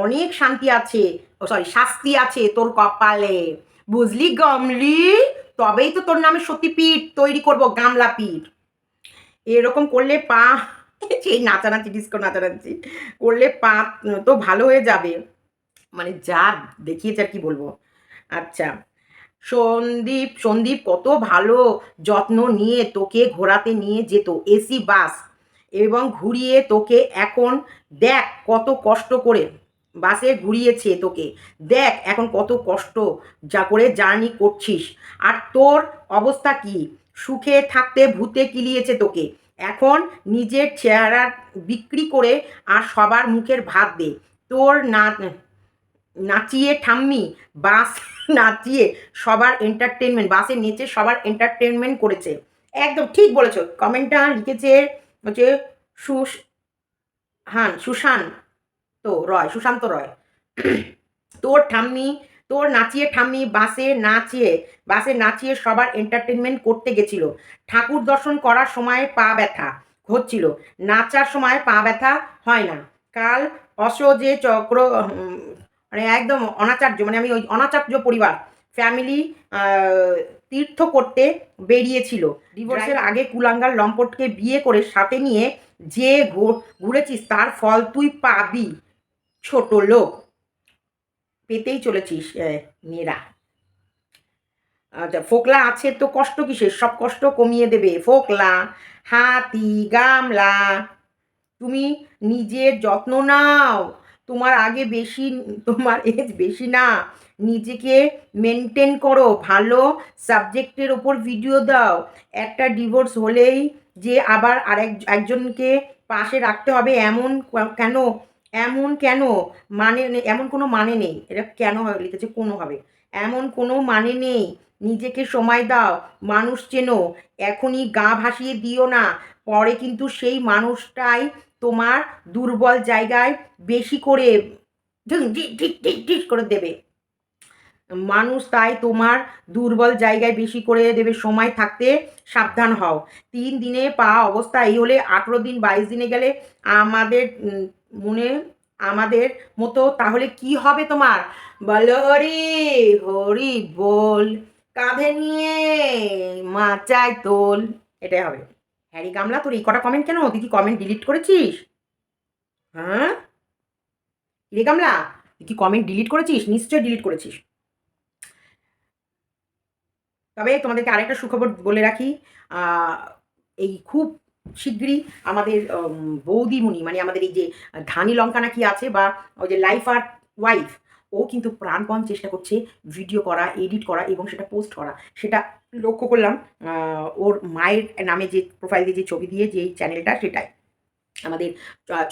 অনেক শান্তি আছে, ও সরি শাস্তি আছে তোর কপালে, বুঝলি গামলি? তবেই তো তোর নামে সতীপীঠ তৈরি করব, গামলা পীঠ। এরকম করলে পা সেই নাচানাচি ডিস্কো নাচানাচি করলে পা তো ভালো হয়ে যাবে। মানে যা দেখিয়েছে আর কি বলবো। আচ্ছা, সন্দীপ সন্দীপ কত ভালো যত্ন নিয়ে তোকে ঘোরাতে নিয়ে যেত এসি বাস এবং ঘুরিয়ে তোকে। এখন দেখ কত কষ্ট করে বাসে ঘুরিয়েছে তোকে, দেখ এখন কত কষ্ট যা করে জার্নি করছিস। আর তোর অবস্থা কি? সুখে থাকতে ভূতে কিলিয়েছে তোকে। এখন নিজের চেহারা বিক্রি করে আর সবার মুখের ভাত দে। তোর না নাচিয়ে ঠাম্মি বাস নাচিয়ে সবার এন্টারটেনমেন্ট, বাসে নেচে সবার এন্টারটেনমেন্ট করেছে। একদম ঠিক বলেছো। কমেন্টটা লিখেছে হচ্ছে সুশান্ত রয়, সুশান্ত রয়। তোর ঠাম্মি, তোর নাচিয়ে ঠাম্মি বাসে নাচিয়ে সবার এন্টারটেনমেন্ট করতে গেছিল। ঠাকুর দর্শন করার সময় পা ব্যথা হচ্ছিল, নাচার সময় পা ব্যথা হয় না। কাল অসহজে চক্র মানে একদম অনাচার্য, মানে আমি ওই অনাচার্য পরিবার ফ্যামিলি তীর্থ করতে বেরিয়েছিল। ডিভোর্সের আগে কুলাঙ্গার লম্পটকে বিয়ে করে সাথে নিয়ে যে ঘুরেছিস তার ফল তুই পাবি, ছোট লোক। পেতেই চলেছিস মেয়েরা। আচ্ছা, ফোকলা আছে তো কষ্ট কিসের, সব কষ্ট কমিয়ে দেবে ফোকলা। হাতি গামলা, তুমি নিজের যত্ন নাও। তোমার আগে বেশি, তোমার এজ বেশি না, নিজেকে মেনটেন করো, ভালো সাবজেক্টের ওপর ভিডিও দাও। একটা ডিভোর্স হলেই যে আবার একজনকে পাশে রাখতে হবে এমন কেন? এমন কেন? মানে এমন কোনো মানে নেই। এটা কেন লিখেছে কোনোভাবে, এমন কোনো মানে নেই। নিজেকে সময় দাও, মানুষ চেনো, এখনই গা ভাসিয়ে দিও না, পরে কিন্তু সেই মানুষটাই তোমার দুর্বল জায়গায় বেশি করে ঠিক করে দেবে। মানুষ তাই তোমার দুর্বল জায়গায় বেশি করে দেবে। সময় থাকতে সাবধান হও। 3 দিনে পা অবস্থা এই হলে 18 দিন 22 দিনে গেলে আমাদের মনে আমাদের মতো তাহলে কি হবে তোমার? বলো হরি হরি বল, কাঁধে নিয়ে মাচায় তোল, এটাই হবে। হ্যারি গামলা, তোর এই কটা কমেন্ট কেন? তুই কি কমেন্ট ডিলিট করেছিস? হ্যাঁ রে গামলা, তুই কি কমেন্ট ডিলিট করেছিস? নিশ্চয়ই ডিলিট করেছিস। তবে তোমাদেরকে আরেকটা সুখবর বলে রাখি, এই খুব শিগগিরই আমাদের বৌদিমণি, মানে আমাদের এই যে ধানি লঙ্কা নাকি আছে, বা ওই যে লাইফ আর ওয়াইফ, ও কিন্তু প্রাণপণ চেষ্টা করছে ভিডিও করা, এডিট করা এবং সেটা পোস্ট করা। সেটা লক্ষ্য করলাম ওর মায়ের নামে যে প্রোফাইল দিয়ে যে ছবি দিয়ে যে চ্যানেলটা, সেটাই আমাদের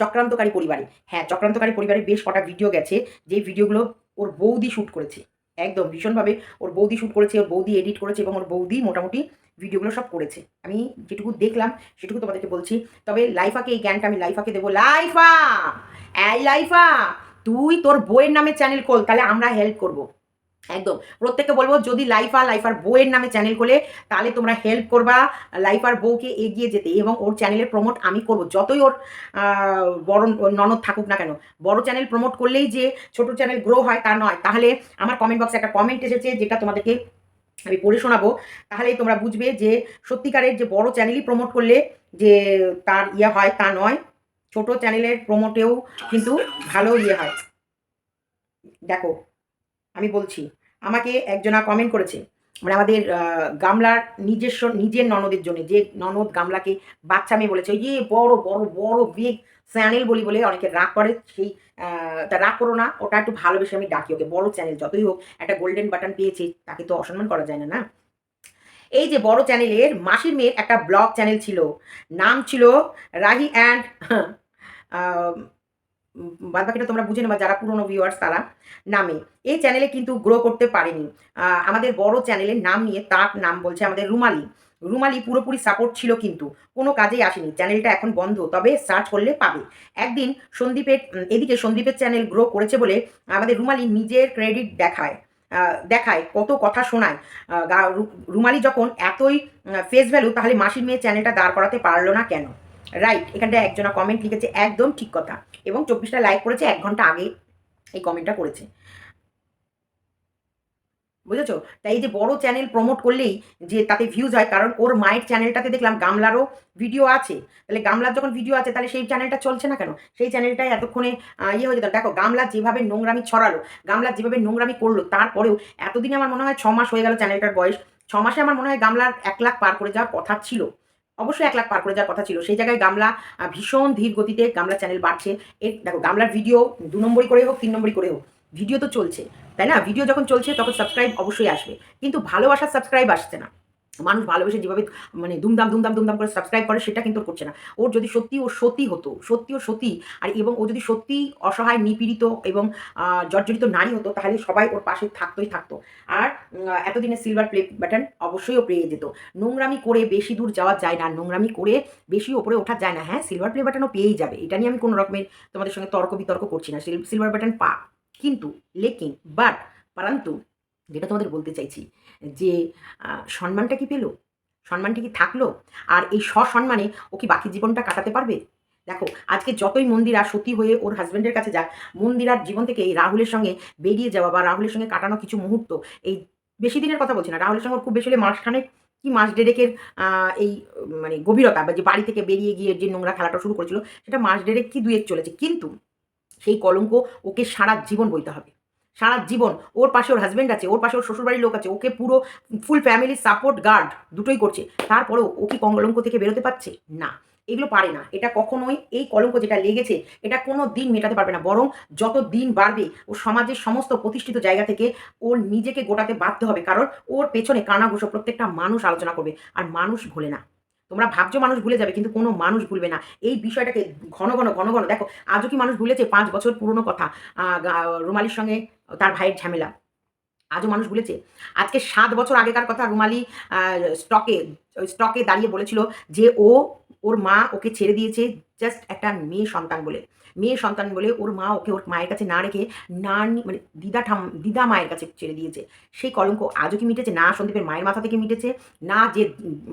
চক্রান্তকারী পরিবারে। হ্যাঁ, চক্রান্তকারী পরিবারে বেশ কটা ভিডিও গেছে, যে ভিডিওগুলো ওর বৌদি শ্যুট করেছে। একদম ভীষণভাবে ওর বৌদি শ্যুট করেছে, ওর বৌদি এডিট করেছে এবং ওর বৌদি মোটামুটি ভিডিওগুলো সব করেছে। আমি যেটুকু দেখলাম সেটুকু তোমাদেরকে বলছি। তবে লাইফাকে এই জ্ঞানটা আমি লাইফাকে দেবো। লাইফা, এই লাইফা, তুই তোর বইয়ের নামে চ্যানেল খোল, তাহলে আমরা হেল্প করবো। একদম প্রত্যেককে বলবো, যদি লাইফার বউয়ের নামে চ্যানেল খোলে তাহলে তোমরা হেল্প করবা লাইফার বউকে এগিয়ে যেতে, এবং ওর চ্যানেলের প্রমোট আমি করব। যতই ওর বড় ননদ থাকুক না কেন, বড় চ্যানেল প্রমোট করলেই যে ছোট চ্যানেল গ্রো হয় তা নয়। তাহলে আমার কমেন্ট বক্সে একটা কমেন্ট এসেছে, যেটা তোমাদেরকে আমি পড়ে শোনাবো, তাহলেই তোমরা বুঝবে যে সত্যিকারের যে বড় চ্যানেলই প্রমোট করলে যে তার ইয়ে হয় তা নয়, ছোট চ্যানেলের প্রমোটেও কিন্তু ভালো ইয়ে হয়। দেখো আমি বলছি, আমাকে একজনা কমেন্ট করেছে, মানে আমাদের গামলার নিজের ননদের জন্য, যে ননদ গামলাকে বাচ্চা মেয়ে বলেছে, ওই যে বড় বড় বড় বিগ চ্যানেল বলি বলে অনেকে রাগ করে, সেই তা রাগ করো না, ওটা একটু ভালোবেসে আমি ডাকি ওকে। বড় চ্যানেল যতই হোক, একটা গোল্ডেন বাটন পেয়েছে, তাকে তো অসম্মান করা যায় না, না? এই যে বড় চ্যানেলের মাসির মেয়ের একটা ব্লগ চ্যানেল ছিল, নাম ছিল রাহি অ্যান্ড বাদবাকিটা তোমরা বুঝে নেবা যারা পুরনো ভিউয়ার্স তারা নামে। এই চ্যানেলে কিন্তু গ্রো করতে পারেনি। আমাদের বড় চ্যানেলের নাম নিয়ে তার নাম বলছে আমাদের রুমালি। রুমালি পুরোপুরি সাপোর্ট ছিল কিন্তু কোনো কাজেই আসেনি। চ্যানেলটা এখন বন্ধ, তবে সার্চ করলে পাবে। একদিন সন্দীপের এদিকে সন্দীপের চ্যানেল গ্রো করেছে বলে আমাদের রুমালি নিজের ক্রেডিট দেখায় কত কথা শোনায়। রুমালি যখন এতই ফেস ভ্যালু, তাহলে মাসির মেয়ে চ্যানেলটা দাঁড় করাতে পারলো না কেন? রাইট, এখানটা একজনা কমেন্ট লিখেছে, একদম ঠিক কথা। এবং 24টা লাইক করেছে, 1 ঘন্টা আগে এই কমেন্টটা করেছে। বুঝেছো? তাই এই যে বড় চ্যানেল প্রমোট করলেই যে তাতে ভিউজ হয়, কারণ ওর মায়ের চ্যানেলটাতে দেখলাম গামলারও ভিডিও আছে। তাহলে গামলার যখন ভিডিও আছে, তাহলে সেই চ্যানেলটা চলছে না কেন? সেই চ্যানেলটাই এতক্ষণে ইয়ে হয়ে যেত। দেখো গামলা যেভাবে নোংরামি ছড়ালো, গামলা যেভাবে নোংরামি করলো, তারপরেও এতদিনে আমার মনে হয় 6 মাস হয়ে গেল চ্যানেলটার বয়স। 6 মাসে আমার মনে হয় গামলার 1 লাখ পার করে যাওয়ার কথা ছিল। অবশ্যই 1 লাখ পার করে যাওয়ার কথা ছিল। সেই জায়গায় গামলা ভীষণ ধীর গতিতে গামলার চ্যানেল বাড়ছে। দেখো গামলার ভিডিও 2 নম্বরই করে হোক, 3 নম্বরই করে হোক, ভিডিও তো চলছে। তাই না? ভিডিও যখন চলছে তখন সাবস্ক্রাইব অবশ্যই আসবে। কিন্তু ভালোবাসার সাবস্ক্রাইব আসছে না। মানুষ ভালোবেসে যেভাবে মানে দুমদাম করে সাবস্ক্রাইব করে, সেটা কিন্তু করছে না। ওর যদি সত্যি ও সতী হতো, সত্যি ও সতী, আর এবং ও যদি সত্যিই অসহায়, নিপীড়িত এবং জর্জরিত নারী হতো, তাহলে সবাই ওর পাশে থাকতো। আর এতদিনে সিলভার প্লে বাটন অবশ্যই ও পেয়ে যেত। নোংরামি করে বেশি দূর যাওয়া যায় না, নোংরামি করে বেশি ওপরে ওঠা যায় না। হ্যাঁ, সিলভার প্লে বাটনও পেয়েই যাবে। এটা নিয়ে আমি কোনো রকমের তোমাদের সঙ্গে তর্ক বিতর্ক করছি না। সিলভার বাটন কিন্তু লেকিন পারান্তু যেটা তোমাদের বলতে চাইছি যে সম্মানটা কি পেল? সম্মানটা কি থাকলো? আর এই সসম্মানে ও কি বাকি জীবনটা কাটাতে পারবে? দেখো আজকে যতই মন্দিরা সতী হয়ে ওর হাজব্যান্ডের কাছে যাক, মন্দিরার জীবন থেকে এই রাহুলের সঙ্গে বেরিয়ে যাওয়া বা রাহুলের সঙ্গে কাটানো কিছু মুহূর্ত, এই বেশি দিনের কথা বলছি না, রাহুলের সঙ্গে ওর খুব বেশি হলে মাসখানেক কি মাস দেড়েকের এই মানে গভীরতা, বা যে বাড়ি থেকে বেরিয়ে গিয়ে যে নোংরা খেলাটা শুরু করেছিল, সেটা মাস দেড়েক কি 2 এক চলেছে। কিন্তু সেই কলঙ্ক ওকে সারা জীবন বইতে হবে। সারা জীবন। ওর পাশে ওর হাজব্যান্ড আছে, ওর পাশে ওর শ্বশুরবাড়ির লোক আছে, ওকে পুরো ফুল ফ্যামিলি সাপোর্ট গার্ড দুটোই করছে। তারপরেও ও কি কলঙ্ক থেকে বেরোতে পারছে? না, এগুলো পারে না। এটা কখনোই, এই কলঙ্ক যেটা লেগেছে, এটা কোনো দিন মেটাতে পারবে না। বরং যত দিন বাড়বে, ও সমাজের সমস্ত প্রতিষ্ঠিত জায়গা থেকে ওর নিজেকে গোটাতে বাধ্য হবে। কারণ ওর পেছনে কানাঘুষো প্রত্যেকটা মানুষ আলোচনা করবে, আর মানুষ ভোলে না। তোমরা ভাবছো মানুষ ভুলে যাবে, কিন্তু কোনো মানুষ ভুলবে না। এই বিষয়টাকে ঘন ঘন দেখো, আজও কি মানুষ ভুলেছে 5 বছর পুরনো কথা? রুমালির সঙ্গে তার ভাইয়ের ঝামেলা আজও মানুষ ভুলেছে? আজকে 7 বছর আগেকার কথা। রুমালি আ স্টকে স্টকে দাঁড়িয়ে বলেছিল যে ওর মা ওকে ছেড়ে দিয়েছে জাস্ট একটা মেয়ে সন্তান বলে। মেয়ে সন্তান বলে ওর মা ওকে ওর মায়ের কাছে না রেখে মানে দিদা মায়ের কাছে ছেড়ে দিয়েছে। সেই কলঙ্ক আজও কি মিটেছে? না সন্দীপের মায়ের মাথা থেকে মিটেছে, না যে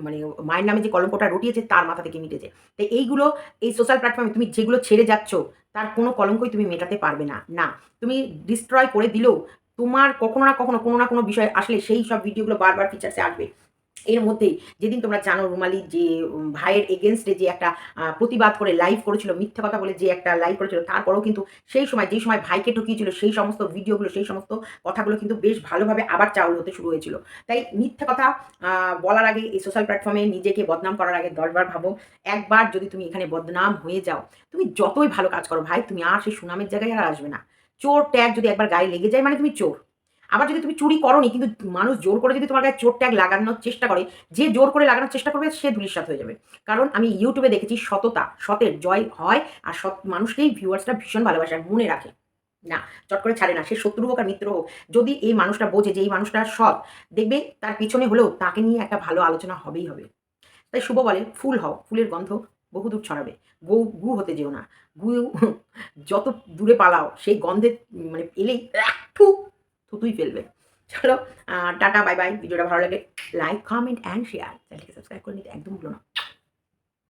মানে মায়ের নামে যে কলঙ্কটা রটিয়েছে তার মাথা থেকে মিটেছে। তাই এইগুলো, এই সোশ্যাল প্ল্যাটফর্মে তুমি যেগুলো ছেড়ে যাচ্ছ, তার কোনো কলঙ্কই তুমি মেটাতে পারবে না। না, তুমি ডিস্ট্রয় করে দিলেও তোমার কখনো না কখনো কোনো না কোনো বিষয় আসলে সেই সব ভিডিওগুলো বারবার ফিচার্সে আসবে। এর মধ্যেই যেদিন তোমরা জানো রুমালি যে ভাইয়ের এগেইনস্টে যে একটা প্রতিবাদ করে লাইভ করেছিল, মিথ্যা কথা বলে যে একটা লাইভ করেছিল, তারপরেও কিন্তু সেই সময় যেই সময় ভাইকে ঠকিয়েছিল, সেই সমস্ত ভিডিওগুলো, সেই সমস্ত কথাগুলো কিন্তু বেশ ভালোভাবে আবার চাউল হতে শুরু হয়েছিল। তাই মিথ্যা কথা বলার আগে, এই সোশ্যাল প্ল্যাটফর্মে নিজেকে বদনাম করার আগে 10 বার ভাবো। একবার যদি তুমি এখানে বদনাম হয়ে যাও, তুমি যতই ভালো কাজ করো ভাই, তুমি আর সেই সুনামের জায়গায় আর আসবে না। চোর ট্যাগ যদি একবার গায়ে লেগে যায়, মানে তুমি চোর। আবার যদি তুমি চুরি করোনি, কিন্তু মানুষ জোর করে যদি তোমার গায়ে চোর ট্যাগ লাগানোর চেষ্টা করে, যে জোর করে লাগানোর চেষ্টা করবে সে ধূলিসাৎ হয়ে যাবে। কারণ আমি ইউটিউবে দেখেছি সতের জয় হয়, আর সৎ মানুষকেই ভিউয়ার্সরা ভীষণ ভালোবাসে আর মনে রাখে। না, চট করে ছাড়ে না। সে শত্রু হোক আর মিত্র হোক। যদি এই মানুষটা বোঝে যে এই মানুষটা সৎ, দেখবে তার পিছনে হলেও তাকে নিয়ে একটা ভালো আলোচনা হবেই হবে। তাই শুভ বলে, ফুল হও, ফুলের গন্ধ বহুদূর ছড়াবে। গু হতে যেও না। গু যত দূরে পালাও, সেই গন্ধে মানে এলেই থু, থুতুই ফেলবে। চলো টাটা, বাই বাই। ভিডিওটা ভালো লাগলে লাইক, কমেন্ট অ্যান্ড শেয়ার। চ্যানেলটিকে সাবস্ক্রাইব করে নিতে একদম ভুলো না।